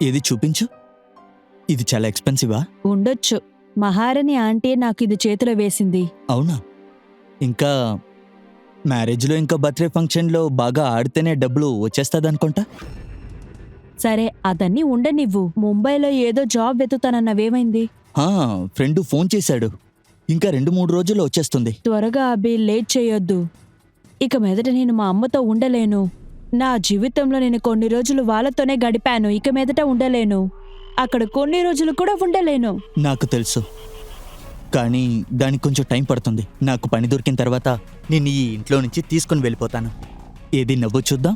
ఏది చూపించు. ఇది చాలా ఎక్స్పెన్సివా? ఉండొచ్చు. మహారాణి ఆంటీ నాకు ఇది చేతిలో వేసింది. అవునా? ఇంకా మ్యారేజ్లో ఇంకా బర్త్డే ఫంక్షన్లో బాగా ఆడితేనే డబ్బులు వచ్చేస్తుందనుకుంటా. సరే అదన్నీ ఉండనివ్వు. ముంబైలో ఏదో జాబ్ వెతుతానన్నవేమైంది? ఫ్రెండ్ ఫోన్ చేశాడు. ఇంకా 2-3 రోజుల్లో వచ్చేస్తుంది. త్వరగా అభి, లేట్ చేయొద్దు. ఇక మీదట నేను మా అమ్మతో ఉండలేను. నా జీవితంలో నేను కొన్ని రోజులు వాళ్ళతోనే గడిపాను. ఇక మీదట ఉండలేను. అక్కడ కొన్ని రోజులు కూడా ఉండలేను. నాకు తెలుసు, కానీ దానికి కొంచెం టైం పడుతుంది. నాకు పని దొరికిన తర్వాత నేను ఈ ఇంట్లో నుంచి తీసుకుని వెళ్ళిపోతాను. ఏది నవ్వు చూద్దాం.